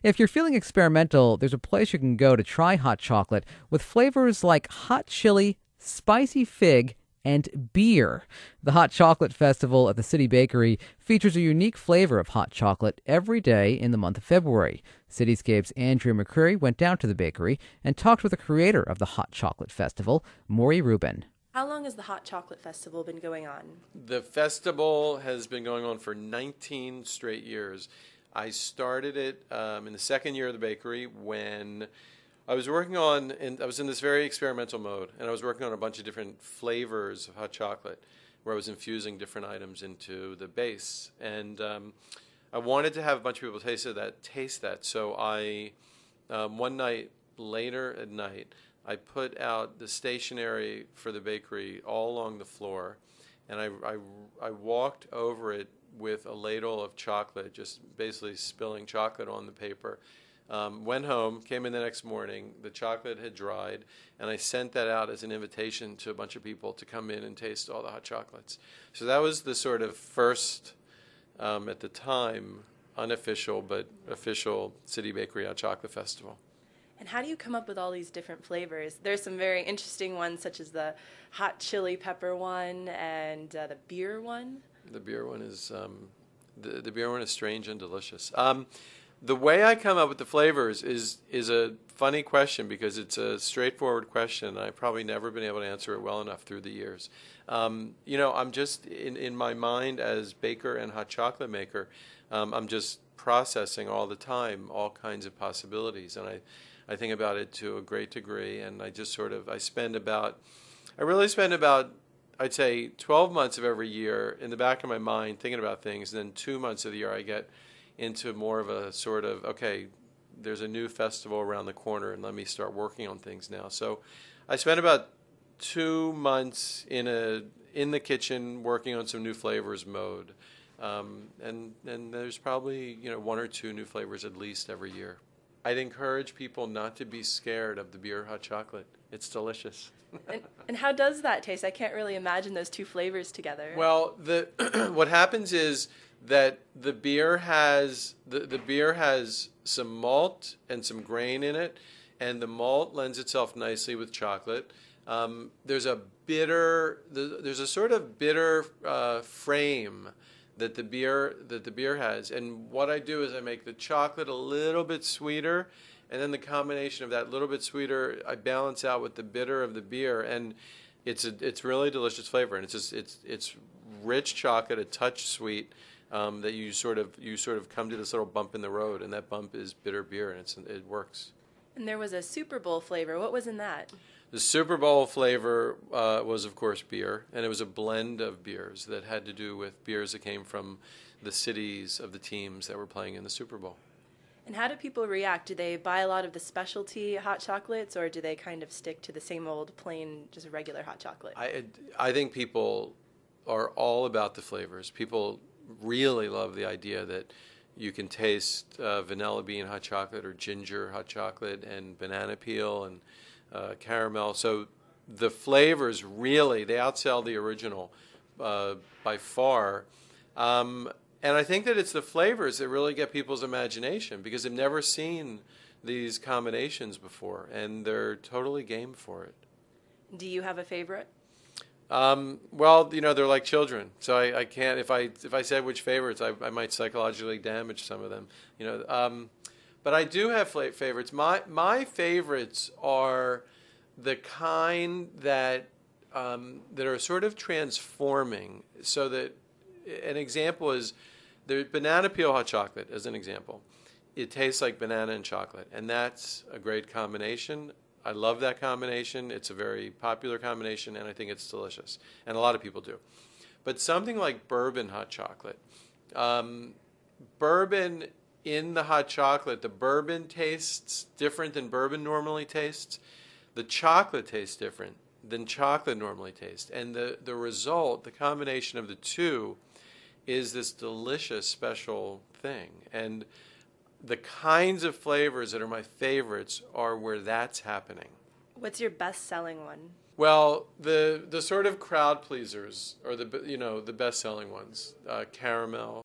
If you're feeling experimental, there's a place you can go to try hot chocolate with flavors like hot chili, spicy fig, and beer. The Hot Chocolate Festival at the City Bakery features a unique flavor of hot chocolate every day in the month of February. Cityscape's Andrea McCrary went down to the bakery and talked with the creator of the Hot Chocolate Festival, Maury Rubin. How long has the Hot Chocolate Festival been going on? The festival has been going on for 19 straight years. I started it in the second year of the bakery when I was working on, and I was in this very experimental mode, and I was working on a bunch of different flavors of hot chocolate where I was infusing different items into the base. And I wanted to have a bunch of people taste that. So I, one night, later at night, I put out the stationery for the bakery all along the floor, and I walked over it with a ladle of chocolate, just basically spilling chocolate on the paper. Went home, came in the next morning, the chocolate had dried, and I sent that out as an invitation to a bunch of people to come in and taste all the hot chocolates. So that was the sort of first, at the time, unofficial but official City Bakery Hot Chocolate Festival. And how do you come up with all these different flavors? There's some very interesting ones, such as the hot chili pepper one and the beer one. The beer one is the beer one is strange and delicious. The way I come up with the flavors is a funny question because it's a straightforward question. I've probably never been able to answer it well enough through the years. I'm just in my mind as baker and hot chocolate maker. I'm just processing all the time all kinds of possibilities, and I think about it to a great degree. And I just I really spend about I'd say 12 months of every year in the back of my mind thinking about things, and then 2 months of the year I get into more of a sort of, okay, there's a new festival around the corner and let me start working on things now. So I spent about 2 months in the kitchen working on some new flavors mode. And there's probably 1 or 2 new flavors at least every year. I'd encourage people not to be scared of the beer hot chocolate. It's delicious. And how does that taste? I can't really imagine those two flavors together. Well, what happens is that the beer has some malt and some grain in it, and the malt lends itself nicely with chocolate. There's a sort of bitter frame that the beer has, and what I do is I make the chocolate a little bit sweeter, and then the combination of that little bit sweeter I balance out with the bitter of the beer, and it's really delicious flavor, and it's rich chocolate, a touch sweet, that you sort of come to this little bump in the road, and that bump is bitter beer, and it works. And there was a Super Bowl flavor. What was in that? The Super Bowl flavor was, of course, beer, and it was a blend of beers that had to do with beers that came from the cities of the teams that were playing in the Super Bowl. And how do people react? Do they buy a lot of the specialty hot chocolates, or do they kind of stick to the same old plain, just regular hot chocolate? I think people are all about the flavors. People really love the idea that you can taste vanilla bean hot chocolate or ginger hot chocolate and banana peel and caramel. So the flavors really, they outsell the original by far. And I think that it's the flavors that really get people's imagination because they've never seen these combinations before, and they're totally game for it. Do you have a favorite? Well, they're like children, so I can't. If I said which favorites, I might psychologically damage some of them. But I do have favorites. My favorites are the kind that are sort of transforming. So that an example is the banana peel hot chocolate, as an example. It tastes like banana and chocolate, and that's a great combination. I love that combination. It's a very popular combination, and I think it's delicious. And a lot of people do. But something like bourbon hot chocolate. Bourbon in the hot chocolate, the bourbon tastes different than bourbon normally tastes. The chocolate tastes different than chocolate normally tastes. And the result, the combination of the two, is this delicious special thing. And the kinds of flavors that are my favorites are where that's happening. What's your best-selling one? Well, the sort of crowd pleasers are the best-selling ones. Caramel,